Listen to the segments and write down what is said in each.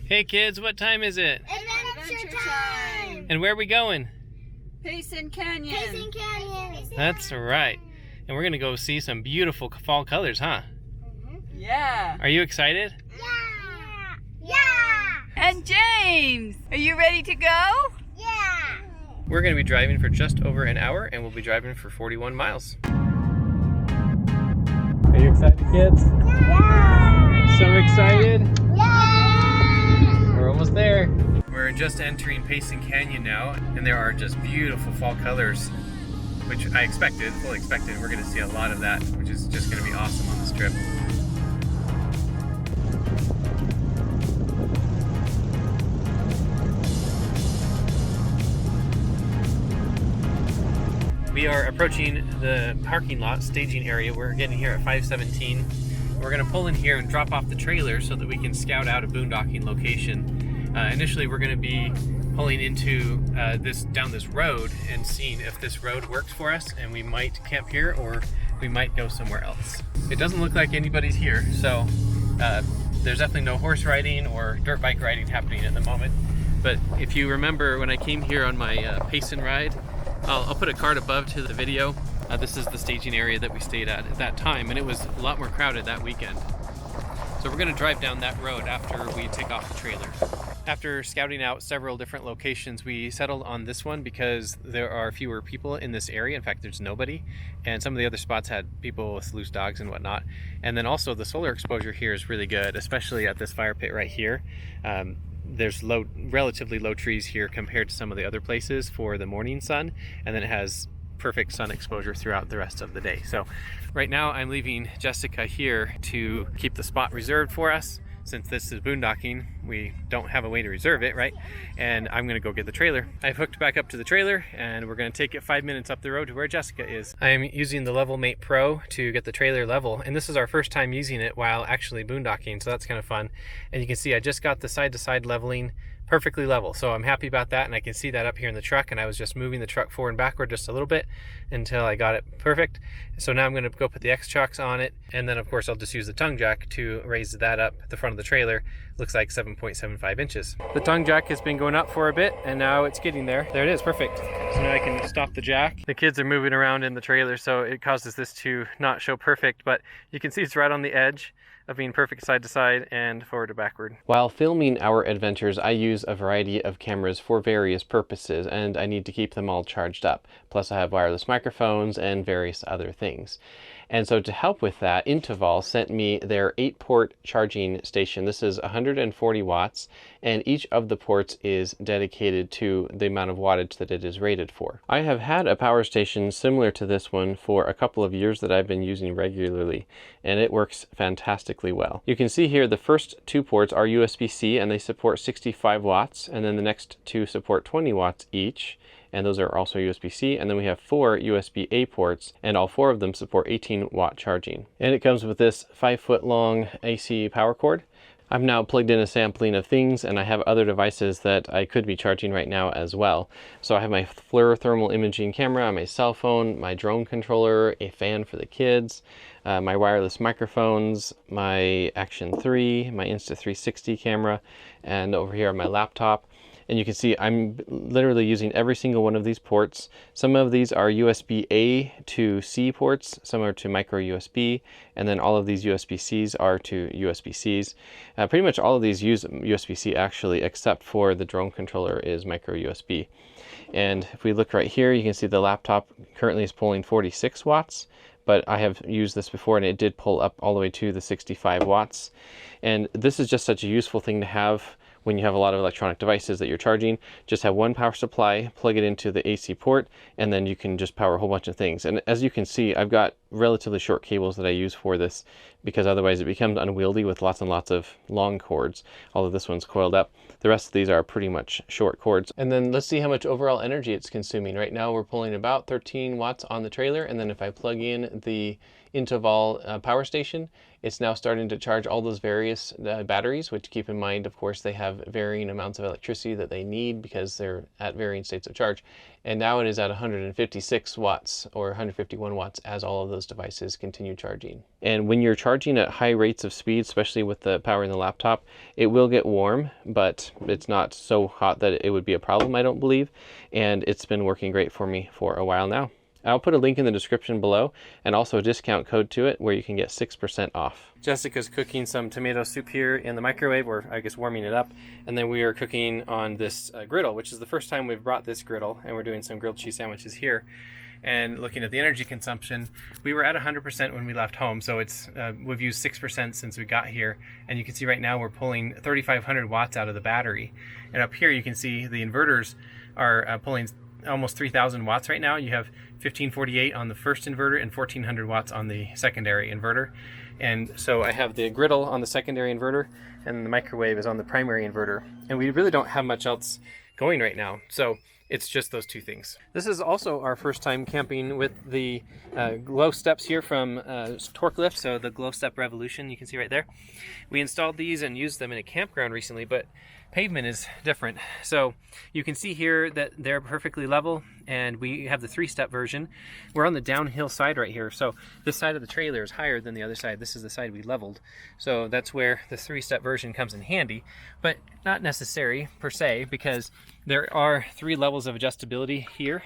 Hey kids, what time is it? Adventure time! And where are we going? Payson Canyon. Payson Canyon. That's right. And we're gonna go see some beautiful fall colors, huh? Yeah. Are you excited? Yeah. Yeah. And James, are you ready to go? Yeah. We're gonna be driving for just over an hour and we'll be driving for 41 miles. Are you excited, kids? Yeah. So excited? Yeah. We're almost there. We're just entering Payson Canyon now, and there are just beautiful fall colors, which I expected, fully expected. We're gonna see a lot of that, which is just gonna be awesome on this trip. We are approaching the parking lot staging area. We're getting here at 5:17. We're gonna pull in here and drop off the trailer so that we can scout out a boondocking location. Initially, we're gonna be pulling into down this road and seeing if this road works for us, and we might camp here or we might go somewhere else. It doesn't look like anybody's here, so there's definitely no horse riding or dirt bike riding happening at the moment. But if you remember when I came here on my Payson ride, I'll put a card above to the video. This is the staging area that we stayed at that time, and it was a lot more crowded that weekend. So we're gonna drive down that road after we take off the trailer. After scouting out several different locations, we settled on this one because there are fewer people in this area. In fact, there's nobody. And some of the other spots had people with loose dogs and whatnot. And then also the solar exposure here is really good, especially at this fire pit right here. There's relatively low trees here compared to some of the other places for the morning sun. And then it has perfect sun exposure throughout the rest of the day. So right now I'm leaving Jessica here to keep the spot reserved for us. Since this is boondocking, we don't have a way to reserve it, right? And I'm gonna go get the trailer. I've hooked back up to the trailer and we're gonna take it 5 minutes up the road to where Jessica is. I'm using the Level Mate Pro to get the trailer level, and this is our first time using it while actually boondocking, so that's kind of fun. And you can see I just got the side-to-side leveling perfectly level, so I'm happy about that, and I can see that up here in the truck, and I was just moving the truck forward and backward just a little bit until I got it perfect. So now I'm going to go put the X-chocks on it, and then of course I'll just use the tongue jack to raise that up at the front of the trailer. Looks like 7.75 inches. The tongue jack has been going up for a bit, and now it's getting there. There it is, perfect. So now I can stop the jack. The kids are moving around in the trailer, so it causes this to not show perfect, but you can see it's right on the edge of being perfect side to side and forward to backward. While filming our adventures, I use a variety of cameras for various purposes, and I need to keep them all charged up. Plus I have wireless microphones and various other things. And so to help with that, Intoval sent me their 8-port charging station. This is 140 watts, and each of the ports is dedicated to the amount of wattage that it is rated for. I have had a power station similar to this one for a couple of years that I've been using regularly, and it works fantastically well. You can see here the first 2 ports are USB-C, and they support 65 watts, and then the next 2 support 20 watts each. And those are also USB-C, and then we have 4 USB-A ports, and all 4 of them support 18-watt charging. And it comes with this 5-foot long AC power cord. I've now plugged in a sampling of things, and I have other devices that I could be charging right now as well. So I have my FLIR thermal imaging camera, my cell phone, my drone controller, a fan for the kids, my wireless microphones, my Action 3, my Insta360 camera, and over here on my laptop. And you can see I'm literally using every single one of these ports. Some of these are USB-A to C ports, some are to micro USB, and then all of these USB-Cs are to USB-Cs. Pretty much all of these use USB-C actually, except for the drone controller is micro USB. And if we look right here, you can see the laptop currently is pulling 46 watts, but I have used this before and it did pull up all the way to the 65 watts. And this is just such a useful thing to have when you have a lot of electronic devices that you're charging. Just have one power supply, plug it into the AC port, and then you can just power a whole bunch of things. And as you can see, I've got relatively short cables that I use for this because otherwise it becomes unwieldy with lots and lots of long cords, although this one's coiled up. The rest of these are pretty much short cords. And then let's see how much overall energy it's consuming. Right now we're pulling about 13 watts on the trailer, and then if I plug in the Intoval power station, it's now starting to charge all those various batteries, which, keep in mind, of course, they have varying amounts of electricity that they need because they're at varying states of charge. And now it is at 156 watts or 151 watts as all of those devices continue charging. And when you're charging at high rates of speed, especially with the power in the laptop, it will get warm, but it's not so hot that it would be a problem, I don't believe. And it's been working great for me for a while now. I'll put a link in the description below and also a discount code to it where you can get 6% off. Jessica's cooking some tomato soup here in the microwave, or I guess warming it up. And then we are cooking on this griddle, which is the first time we've brought this griddle, and we're doing some grilled cheese sandwiches here. And looking at the energy consumption, we were at 100% when we left home, so it's we've used 6% since we got here. And you can see right now we're pulling 3,500 watts out of the battery. And up here you can see the inverters are pulling almost 3,000 watts right now. You have 1548 on the first inverter and 1,400 watts on the secondary inverter. And so I have the griddle on the secondary inverter and the microwave is on the primary inverter. And we really don't have much else going right now. So it's just those two things. This is also our first time camping with the Glowsteps here from Torklift, so the Glowstep Revolution, you can see right there. We installed these and used them in a campground recently, but pavement is different. So you can see here that they're perfectly level, and we have the 3-step version. We're on the downhill side right here, so this side of the trailer is higher than the other side. This is the side we leveled, so that's where the 3-step version comes in handy, but not necessary per se, because there are 3 levels of adjustability here,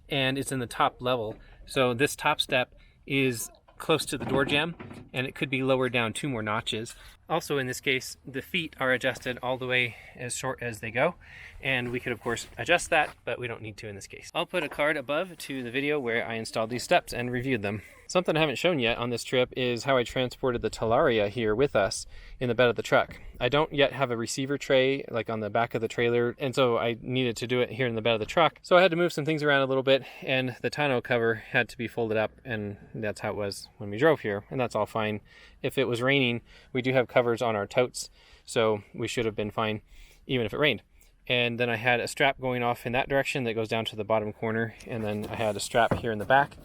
and it's in the top level. So this top step is close to the door jamb, and it could be lowered down 2 more notches. Also, in this case, the feet are adjusted all the way as short as they go, and we could of course adjust that, but we don't need to in this case. I'll put a card above to the video where I installed these steps and reviewed them. Something I haven't shown yet on this trip is how I transported the Talaria here with us in the bed of the truck. I don't yet have a receiver tray like on the back of the trailer, and so I needed to do it here in the bed of the truck. So I had to move some things around a little bit, and the tonneau cover had to be folded up, and that's how it was when we drove here, and that's all fine. If it was raining, we do have covers on our totes, so we should have been fine even if it rained. And then I had a strap going off in that direction that goes down to the bottom corner, and then I had a strap here in the back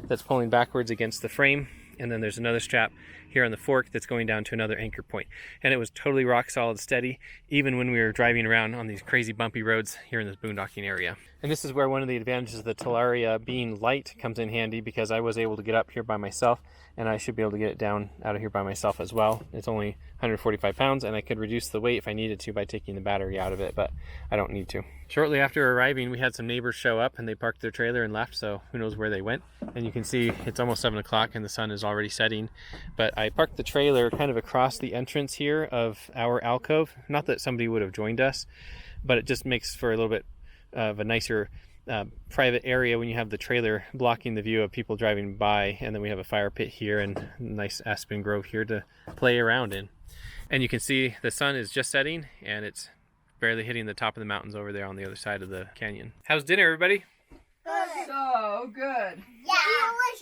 that's pulling backwards against the frame, and then there's another strap here on the fork that's going down to another anchor point. And it was totally rock solid steady, even when we were driving around on these crazy bumpy roads here in this boondocking area. And this is where one of the advantages of the Talaria being light comes in handy, because I was able to get up here by myself, and I should be able to get it down out of here by myself as well. It's only 145 pounds, and I could reduce the weight if I needed to by taking the battery out of it, but I don't need to. Shortly after arriving, we had some neighbors show up, and they parked their trailer and left, so who knows where they went. And you can see it's almost 7 o'clock and the sun is already setting. But I parked the trailer kind of across the entrance here of our alcove. Not that somebody would have joined us, but it just makes for a little bit of a nicer private area when you have the trailer blocking the view of people driving by. And then we have a fire pit here and a nice aspen grove here to play around in. And you can see the sun is just setting, and it's barely hitting the top of the mountains over there on the other side of the canyon. How's dinner, everybody? Good. So good. Yeah,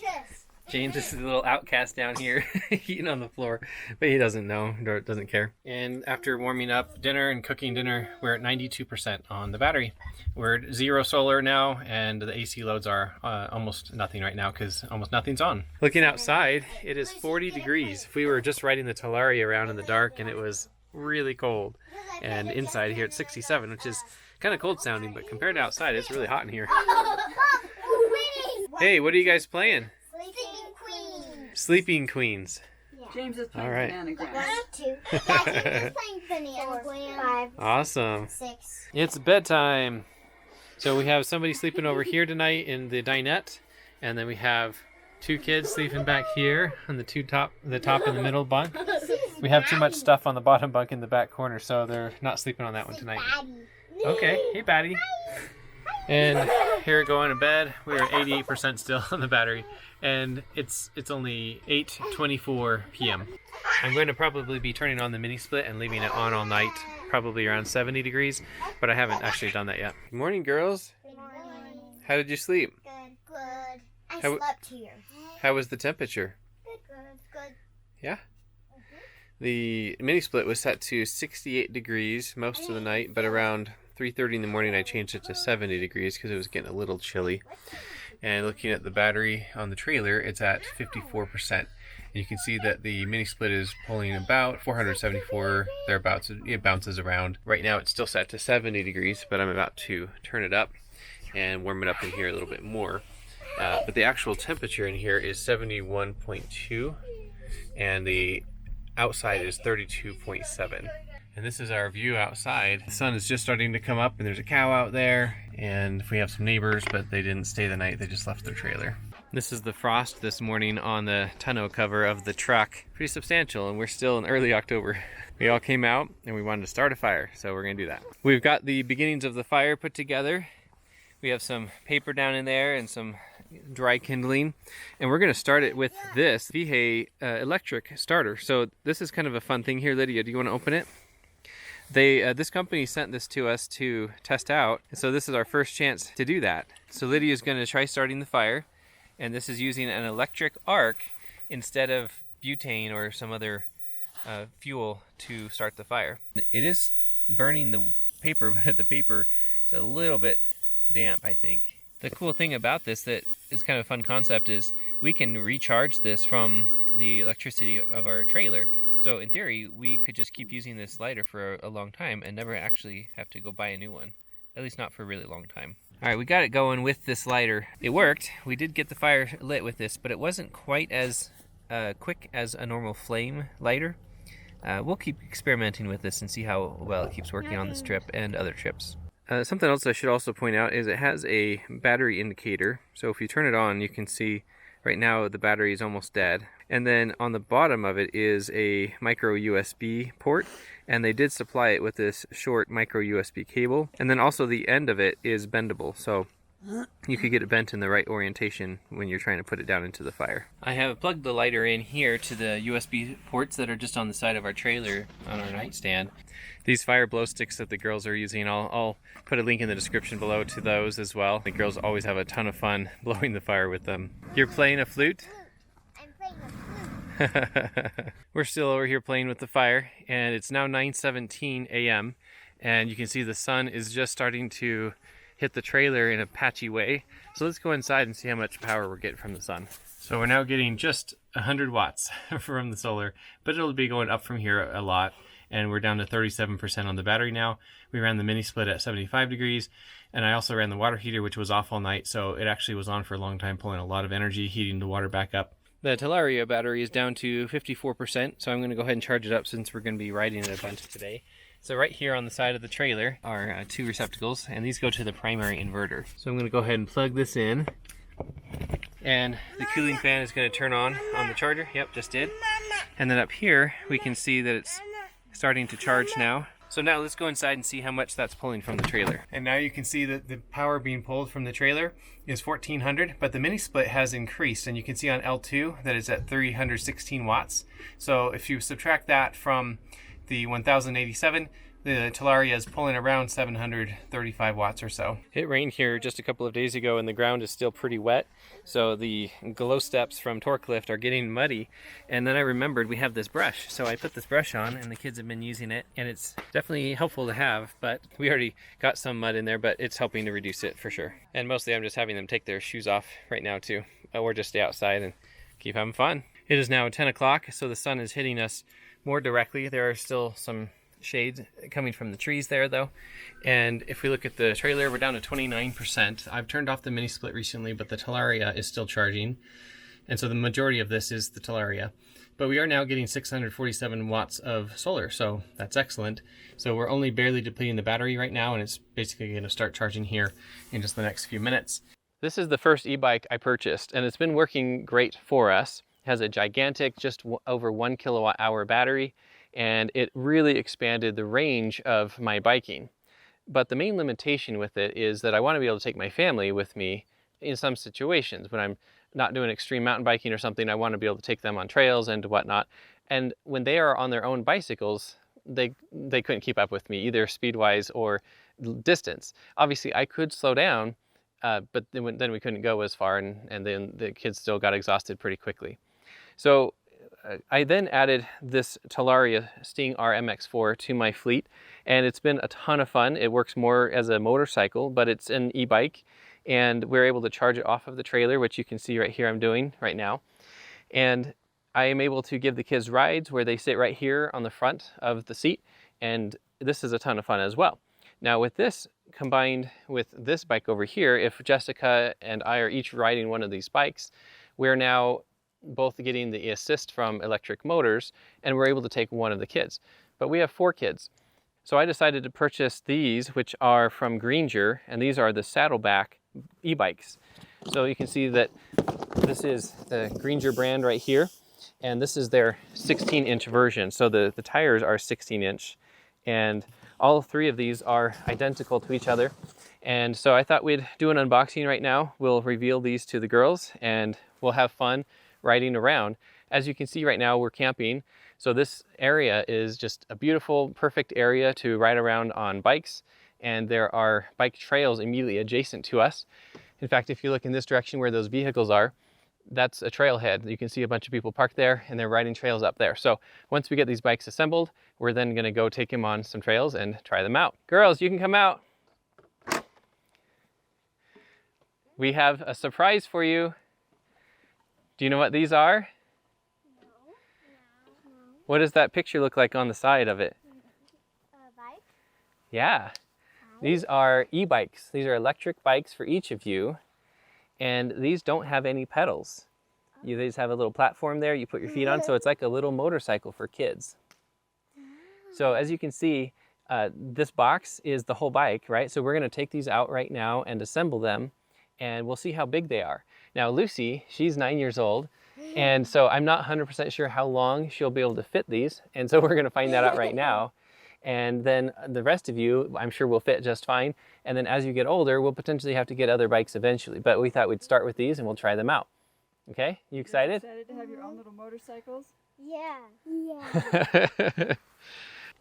delicious. James is a little outcast down here eating on the floor, but he doesn't know, or doesn't care. And after warming up dinner and cooking dinner, we're at 92% on the battery. We're at 0 solar now, and the AC loads are almost nothing right now because almost nothing's on. Looking outside, it is 40 degrees. If we were just riding the Talaria around in the dark and it was really cold, and inside here it's 67, which is kind of cold sounding, but compared to outside, it's really hot in here. Hey, what are you guys playing? Sleeping Queen. Sleeping Queens. Yeah. James is playing All right. banana gram. 1, 2. Yeah, James is playing banana gram. 5, Awesome. 6. It's bedtime. So we have somebody sleeping over here tonight in the dinette, and then we have 2 kids sleeping back here on the top and the middle bunk. We have too much stuff on the bottom bunk in the back corner, so they're not sleeping on that one tonight. Okay, hey Batty. And here we go into bed. We're at 88% still on the battery, and it's only 8:24 p.m. I'm going to probably be turning on the mini split and leaving it on all night, probably around 70 degrees, but I haven't actually done that yet. Good morning, girls. Good morning. How did you sleep? Good. I How- slept here. How was the temperature? Good. Yeah? The mini split was set to 68 degrees most of the night, but around 3:30 in the morning I changed it to 70 degrees because it was getting a little chilly. And looking at the battery on the trailer, it's at 54%. And you can see that the mini split is pulling about 474 thereabouts. It bounces around. Right now it's still set to 70 degrees, but I'm about to turn it up and warm it up in here a little bit more. But the actual temperature in here is 71.2, and the outside is 32.7. And this is our view outside. The sun is just starting to come up, and there's a cow out there, and we have some neighbors, but they didn't stay the night, they just left their trailer. This is the frost this morning on the tonneau cover of the truck. Pretty substantial, and we're still in early October. We all came out and we wanted to start a fire, so we're gonna do that. We've got the beginnings of the fire put together. We have some paper down in there and some dry kindling, and we're going to start it with this VEHHE electric starter. So this is kind of a fun thing here. Lydia, do you want to open it? This company sent this to us to test out, so this is our first chance to do that. So Lydia is going to try starting the fire, and this is using an electric arc instead of butane or some other fuel to start the fire. It is burning the paper, but the paper is a little bit damp, I think. The cool thing about this that is kind of a fun concept is we can recharge this from the electricity of our trailer. So in theory, we could just keep using this lighter for a long time and never actually have to go buy a new one. At least not for a really long time. All right, we got it going with this lighter. It worked. We did get the fire lit with this, but it wasn't quite as quick as a normal flame lighter. We'll keep experimenting with this and see how well it keeps working on this trip and other trips. Something else I should also point out is it has a battery indicator. So if you turn it on, you can see right now the battery is almost dead. And then on the bottom of it is a micro USB port, and they did supply it with this short micro USB cable. And then also the end of it is bendable, so you could get it bent in the right orientation when you're trying to put it down into the fire. I have plugged the lighter in here to the USB ports that are just on the side of our trailer on our nightstand. These fire blow sticks that the girls are using, I'll put a link in the description below to those as well. The girls always have a ton of fun blowing the fire with them. You're playing a flute? I'm playing a flute. We're still over here playing with the fire, and it's now 9:17 a.m. and you can see the sun is just starting to hit the trailer in a patchy way. So let's go inside and see how much power we're getting from the sun. So we're now getting just 100 watts from the solar, but it'll be going up from here a lot. And we're down to 37% on the battery now. We ran the mini split at 75 degrees, and I also ran the water heater, which was off all night, so it actually was on for a long time, pulling a lot of energy, heating the water back up. The Talaria battery is down to 54%, so I'm going to go ahead and charge it up since we're going to be riding it a bunch today. So right here on the side of the trailer are two receptacles, and these go to the primary inverter. So I'm going to go ahead and plug this in, and the cooling fan is going to turn on the charger. Yep, just did. And then up here we can see that it's starting to charge now. So now let's go inside and see how much that's pulling from the trailer. And now you can see that the power being pulled from the trailer is 1400, but the mini split has increased, and you can see on L2 that it's at 316 watts. So if you subtract that from the 1087, the Talaria is pulling around 735 watts or so. It rained here just a couple of days ago, and the ground is still pretty wet, so the Glowsteps from Torklift are getting muddy. And then I remembered we have this brush, so I put this brush on, and the kids have been using it, and it's definitely helpful to have, but we already got some mud in there, but it's helping to reduce it for sure. And mostly I'm just having them take their shoes off right now too, or just stay outside and keep having fun. It is now 10 o'clock, so the sun is hitting us more directly. There are still some shades coming from the trees there though. And if we look at the trailer, we're down to 29%. I've turned off the mini split recently, but the Talaria is still charging. And so the majority of this is the Talaria. But we are now getting 647 watts of solar, so that's excellent. So we're only barely depleting the battery right now, and it's basically going to start charging here in just the next few minutes. This is the first e-bike I purchased, and it's been working great for us. It has a gigantic, just over 1 kilowatt hour battery, and it really expanded the range of my biking. But the main limitation with it is that I want to be able to take my family with me in some situations. When I'm not doing extreme mountain biking or something, I want to be able to take them on trails and whatnot. And when they are on their own bicycles, they couldn't keep up with me, either speed-wise or distance. Obviously, I could slow down, but then we couldn't go as far, and then the kids still got exhausted pretty quickly. So I then added this Talaria Sting R MX4 to my fleet, and it's been a ton of fun. It works more as a motorcycle, but it's an e-bike, and we're able to charge it off of the trailer, which you can see right here I'm doing right now. And I am able to give the kids rides where they sit right here on the front of the seat, and this is a ton of fun as well. Now with this combined with this bike over here, if Jessica and I are each riding one of these bikes, we're now both getting the assist from electric motors, and we're able to take one of the kids. But we have 4 kids. So I decided to purchase these, which are from Greenger, and these are the Saddleback eBikes. So you can see that this is the Greenger brand right here, and this is their 16-inch version. So the tires are 16-inch, and all 3 of these are identical to each other. And so I thought we'd do an unboxing right now. We'll reveal these to the girls, and we'll have fun riding around. As you can see right now, we're camping. So this area is just a beautiful, perfect area to ride around on bikes. And there are bike trails immediately adjacent to us. In fact, if you look in this direction where those vehicles are, that's a trailhead. You can see a bunch of people parked there, and they're riding trails up there. So once we get these bikes assembled, we're then gonna go take them on some trails and try them out. Girls, you can come out. We have a surprise for you. Do you know what these are? No. What does that picture look like on the side of it? A bike? Yeah. These are e-bikes. These are electric bikes for each of you. And these don't have any pedals. They just have a little platform there you put your feet on, so it's like a little motorcycle for kids. So as you can see, this box is the whole bike, right? So we're gonna take these out right now and assemble them, and we'll see how big they are. Now Lucy, she's 9 years old, and so I'm not 100% sure how long she'll be able to fit these, and so we're gonna find that out right now. And then the rest of you, I'm sure will fit just fine. And then as you get older, we'll potentially have to get other bikes eventually, but we thought we'd start with these and we'll try them out. Okay, you excited? Excited to have your own little motorcycles? Yeah.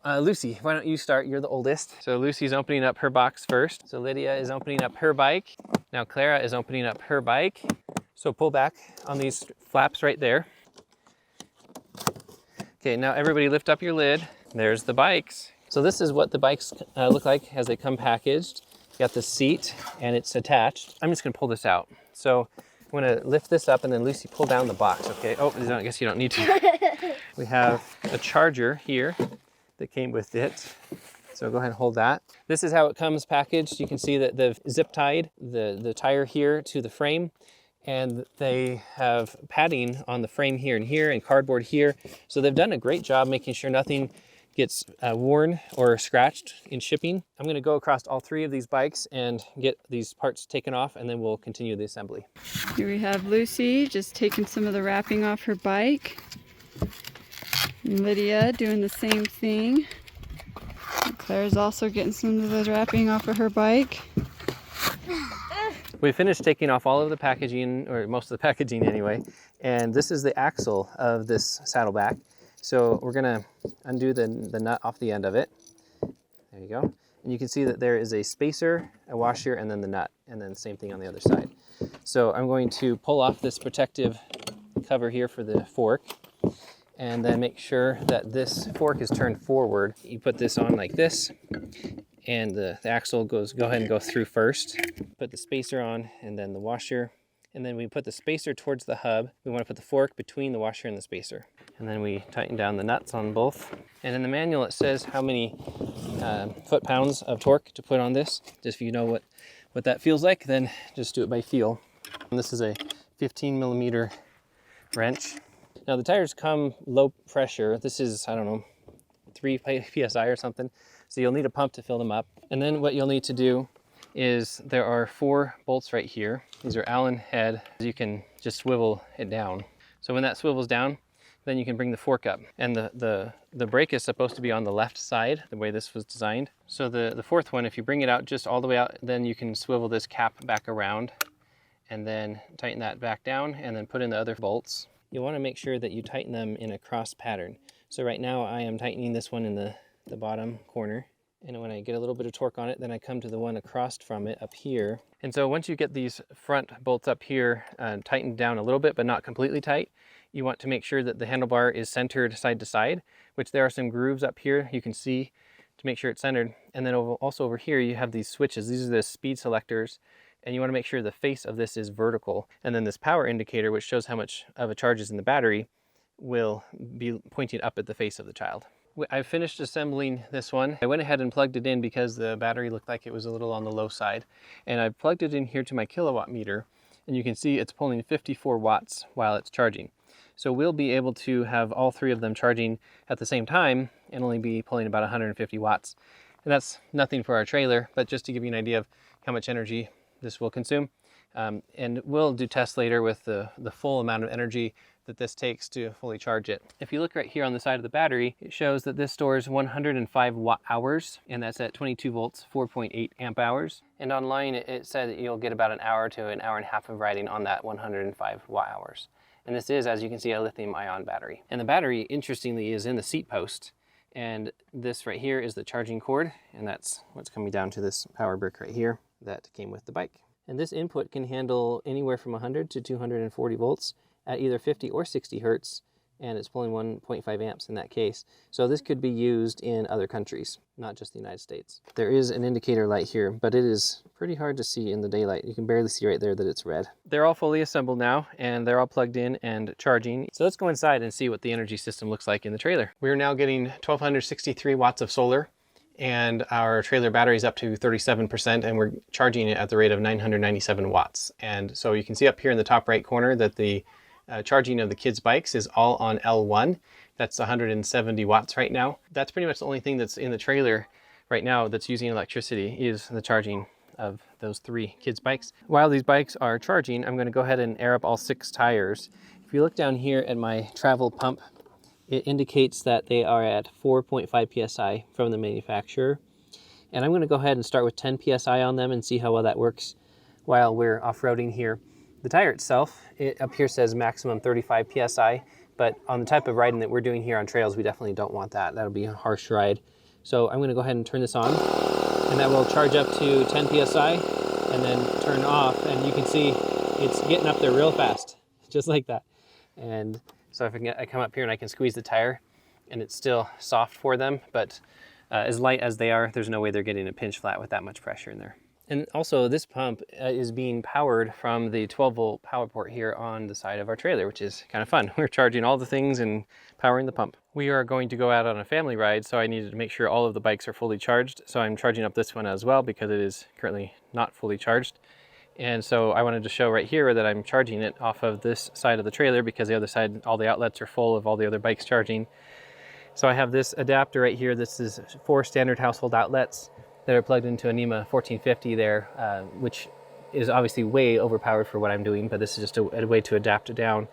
Lucy, why don't you start? You're the oldest. So Lucy's opening up her box first. So Lydia is opening up her bike. Now Clara is opening up her bike. So pull back on these flaps right there. Okay, now everybody lift up your lid. There's the bikes. So this is what the bikes look like as they come packaged. You got the seat and it's attached. I'm just gonna pull this out. So I'm gonna lift this up and then Lucy pull down the box, okay? Oh, I guess you don't need to. We have a charger here that came with it. So go ahead and hold that. This is how it comes packaged. You can see that they've zip tied the tire here to the frame, and they have padding on the frame here and cardboard here. So they've done a great job making sure nothing gets worn or scratched in shipping. I'm gonna go across all 3 of these bikes and get these parts taken off, and then we'll continue the assembly. Here we have Lucy just taking some of the wrapping off her bike. And Lydia doing the same thing. And Claire's also getting some of the wrapping off of her bike. We finished taking off all of the packaging, or most of the packaging anyway, and this is the axle of this saddleback. So we're gonna undo the nut off the end of it. There you go. And you can see that there is a spacer, a washer, and then the nut, and then same thing on the other side. So I'm going to pull off this protective cover here for the fork, and then make sure that this fork is turned forward. You put this on like this, and the axle go ahead and go through first. Put the spacer on, and then the washer. And then we put the spacer towards the hub. We want to put the fork between the washer and the spacer. And then we tighten down the nuts on both. And in the manual it says how many foot-pounds of torque to put on this. Just if you know what that feels like, then just do it by feel. And this is a 15mm wrench. Now the tires come low pressure. This is, I don't know, 3 PSI or something. So you'll need a pump to fill them up. And then what you'll need to do is there are 4 bolts right here. These are Allen head. You can just swivel it down. So when that swivels down, then you can bring the fork up. And the brake is supposed to be on the left side, the way this was designed. So the 4th one, if you bring it out just all the way out, then you can swivel this cap back around and then tighten that back down and then put in the other bolts. You want to make sure that you tighten them in a cross pattern. So right now I am tightening this one in the bottom corner. And when I get a little bit of torque on it, then I come to the one across from it up here. And so once you get these front bolts up here tightened down a little bit, but not completely tight, you want to make sure that the handlebar is centered side to side, which there are some grooves up here you can see to make sure it's centered. And then also over here, you have these switches. These are the speed selectors. and you want to make sure the face of this is vertical. And then this power indicator, which shows how much of a charge is in the battery, will be pointing up at the face of the child. I finished assembling this one. I went ahead and plugged it in because the battery looked like it was a little on the low side. And I plugged it in here to my kilowatt meter, and you can see it's pulling 54 watts while it's charging. So we'll be able to have all three of them charging at the same time and only be pulling about 150 watts. And that's nothing for our trailer, but just to give you an idea of how much energy this will consume. And we'll do tests later with the full amount of energy that this takes to fully charge it. If you look right here on the side of the battery, it shows that this stores 105 watt hours, and that's at 22 volts, 4.8 amp hours. And online it said that you'll get about an hour to an hour and a half of riding on that 105 watt hours. And this is, as you can see, a lithium ion battery. And the battery, interestingly, is in the seat post. And this right here is the charging cord, and that's what's coming down to this power brick right here that came with the bike. And this input can handle anywhere from 100 to 240 volts at either 50 or 60 hertz, and it's pulling 1.5 amps in that case. So this could be used in other countries, not just the United States. There is an indicator light here, but it is pretty hard to see in the daylight. You can barely see right there that it's red. They're all fully assembled now, and they're all plugged in and charging. So let's go inside and see what the energy system looks like in the trailer. We're now getting 1,263 watts of solar, and our trailer battery is up to 37%, and we're charging it at the rate of 997 watts. And so you can see up here in the top right corner that the charging of the kids' bikes is all on L1. That's 170 watts right now. That's pretty much the only thing that's in the trailer right now that's using electricity, is the charging of those 3 kids' bikes. While these bikes are charging, I'm going to go ahead and air up all 6 tires. If you look down here at my travel pump, it indicates that they are at 4.5 psi from the manufacturer. And I'm going to go ahead and start with 10 psi on them and see how well that works while we're off-roading here. The tire itself, it up here says maximum 35 psi, but on the type of riding that we're doing here on trails, we definitely don't want that. That'll be a harsh ride. So I'm going to go ahead and turn this on, and that will charge up to 10 psi and then turn off, and you can see it's getting up there real fast, just like that. And so if I come up here and I can squeeze the tire, and it's still soft for them, but as light as they are, there's no way they're getting a pinch flat with that much pressure in there. And also this pump is being powered from the 12-volt power port here on the side of our trailer, which is kind of fun. We're charging all the things and powering the pump. We are going to go out on a family ride, so I needed to make sure all of the bikes are fully charged. So I'm charging up this one as well because it is currently not fully charged. And so I wanted to show right here that I'm charging it off of this side of the trailer because the other side, all the outlets are full of all the other bikes charging. So I have this adapter right here. This is 4 standard household outlets that are plugged into a NEMA 1450 there, which is obviously way overpowered for what I'm doing, but this is just a way to adapt it down.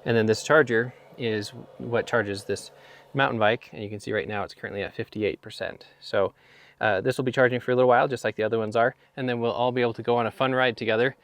And then this charger is what charges this mountain bike, and you can see right now it's currently at 58%. So this will be charging for a little while, just like the other ones are, and then we'll all be able to go on a fun ride together.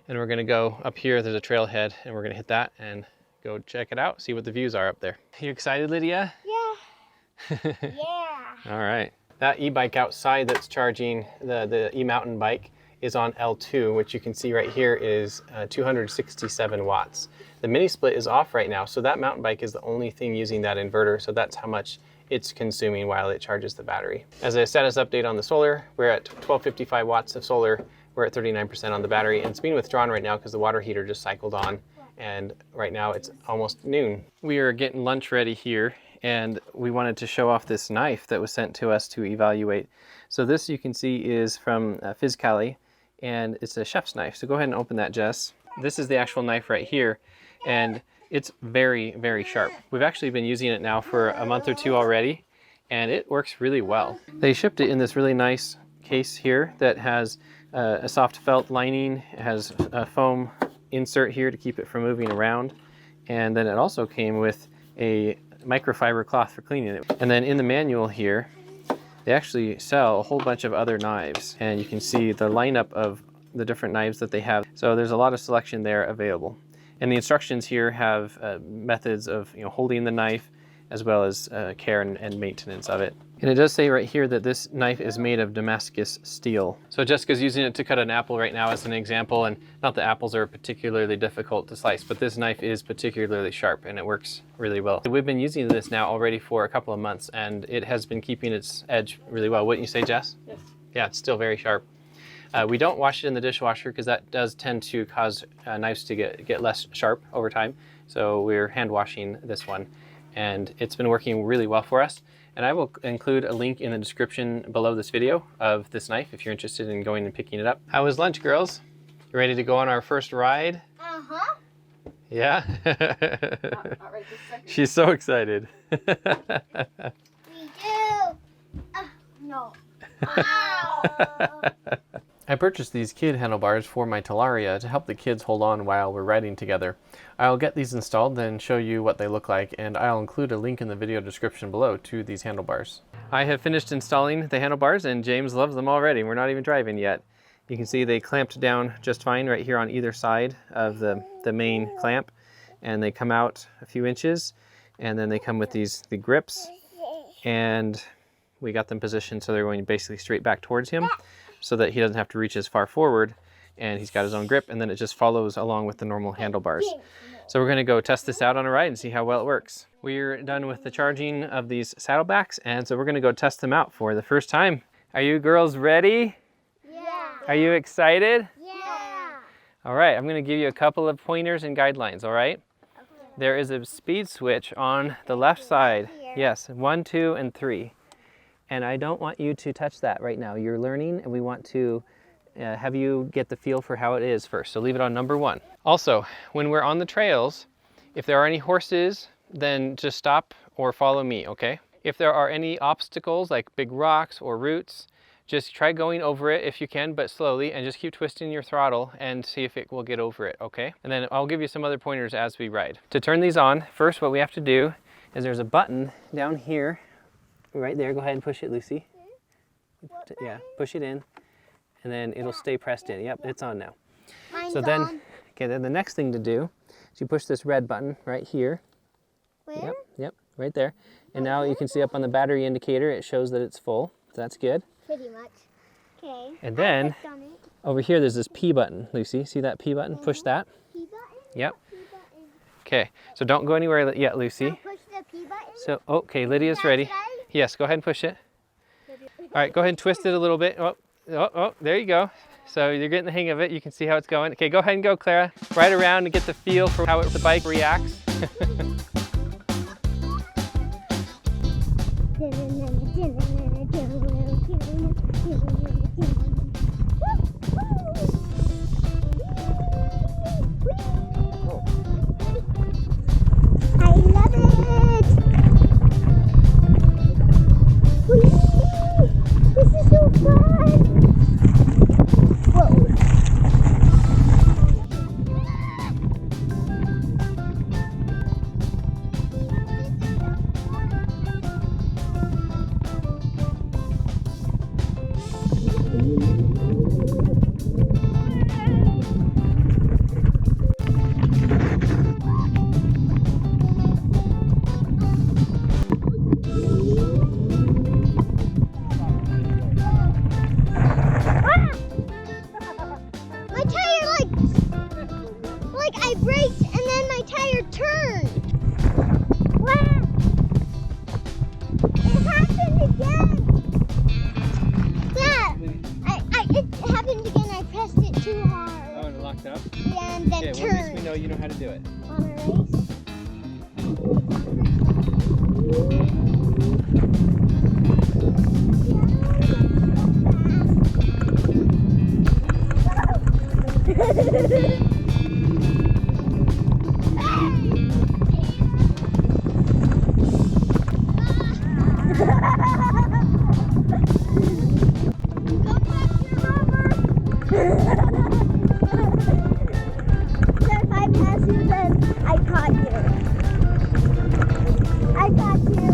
And we're gonna go up here, there's a trailhead, and we're gonna hit that and go check it out, see what the views are up there. You excited, Lydia? Yeah. Yeah. All right. That e-bike outside that's charging, the e-mountain bike, is on L2, which you can see right here is 267 watts. The mini split is off right now, so that mountain bike is the only thing using that inverter, so that's how much it's consuming while it charges the battery. As a status update on the solar, we're at 1255 watts of solar, we're at 39% on the battery, and it's being withdrawn right now because the water heater just cycled on, and right now it's almost noon. We are getting lunch ready here, and we wanted to show off this knife that was sent to us to evaluate. So this, you can see, is from Physcali, and it's a chef's knife. So go ahead and open that, Jess. This is the actual knife right here, and it's very, very sharp. We've actually been using it now for a month or 2 already, and it works really well. They shipped it in this really nice case here that has a soft felt lining. It has a foam insert here to keep it from moving around, and then it also came with a microfiber cloth for cleaning it. And then in the manual here, they actually sell a whole bunch of other knives, and you can see the lineup of the different knives that they have. So there's a lot of selection there available. And the instructions here have methods of holding the knife, as well as care and maintenance of it. And it does say right here that this knife is made of Damascus steel. So Jessica's using it to cut an apple right now as an example, and not that apples are particularly difficult to slice, but this knife is particularly sharp and it works really well. We've been using this now already for a couple of months, and it has been keeping its edge really well. Wouldn't you say, Jess? Yes. Yeah, it's still very sharp. We don't wash it in the dishwasher because that does tend to cause knives to get less sharp over time. So we're hand washing this one, and it's been working really well for us. And I will include a link in the description below this video of this knife if you're interested in going and picking it up. How was lunch, girls? You ready to go on our first ride? Uh-huh. Yeah? Not right this second. She's so excited. We do. No. Ow. I purchased these kid handlebars for my Talaria to help the kids hold on while we're riding together. I'll get these installed, then show you what they look like, and I'll include a link in the video description below to these handlebars. I have finished installing the handlebars, and James loves them already. We're not even driving yet. You can see they clamped down just fine right here on either side of the main clamp, and they come out a few inches, and then they come with the grips, and we got them positioned so they're going basically straight back towards him so that he doesn't have to reach as far forward, and he's got his own grip, and then it just follows along with the normal handlebars. So we're going to go test this out on a ride and see how well it works. We're done with the charging of these saddlebacks, and so we're going to go test them out for the first time. Are you girls ready? Yeah. Are you excited? Yeah. All right, I'm going to give you a couple of pointers and guidelines, all right? Okay. There is a speed switch on the left side. Here. Yes, 1, 2, and 3. And I don't want you to touch that right now. You're learning, and we want to have you get the feel for how it is first. So leave it on number 1. Also, when we're on the trails, if there are any horses, then just stop or follow me, okay? If there are any obstacles like big rocks or roots, just try going over it if you can, but slowly, and just keep twisting your throttle and see if it will get over it, okay? And then I'll give you some other pointers as we ride. To turn these on, first what we have to do is there's a button down here, right there. Go ahead and push it, Lucy. Yeah, push it in, and then it'll stay pressed in. Yep, it's on now. Mine's So then, on. okay, then the next thing to do is you push this red button right here. Where? Yep, right there. And now you can see up on the battery indicator, it shows that it's full. So that's good. Pretty much. Okay. And then I clicked on it. over here, there's this P button, Lucy. See that P button? Push that. P button? Yep. P button. Okay, so don't go anywhere yet, Lucy. Now push the P button. So, okay, Lydia's ready. That's right. Yes, go ahead and push it. All right, go ahead and twist it a little bit. Oh, there you go. So you're getting the hang of it. You can see how it's going. Okay, go ahead and go, Clara. Ride around and get the feel for how the bike reacts. I love it! Whee! This is so fun! Whoa! My tire like I braked and then my tire turned. Wow! It happened again. Yeah, it happened again. I pressed it too hard. Oh, and it locked up? Yeah, and then Okay, well, at least we turned. know you know how to do it. Wanna race? If I pass you, then I caught you. I got you.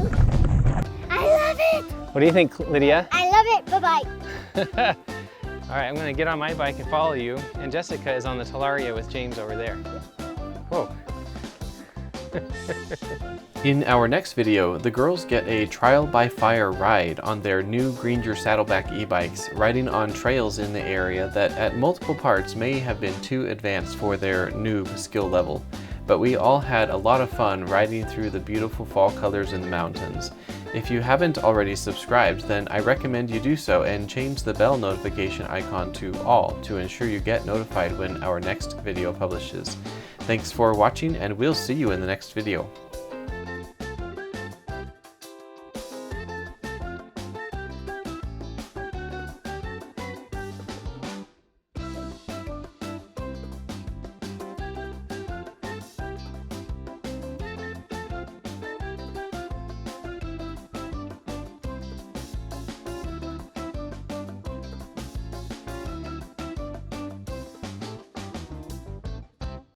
I love it. What do you think, Lydia? I love it. Bye-bye. All right, I'm gonna get on my bike and follow you, and Jessica is on the Talaria with James over there. Whoa. In our next video, the girls get a trial by fire ride on their new Greenger Saddleback e-bikes, riding on trails in the area that at multiple parts may have been too advanced for their noob skill level. but we all had a lot of fun riding through the beautiful fall colors in the mountains. If you haven't already subscribed, then I recommend you do so and change the bell notification icon to all to ensure you get notified when our next video publishes. Thanks for watching, and we'll see you in the next video.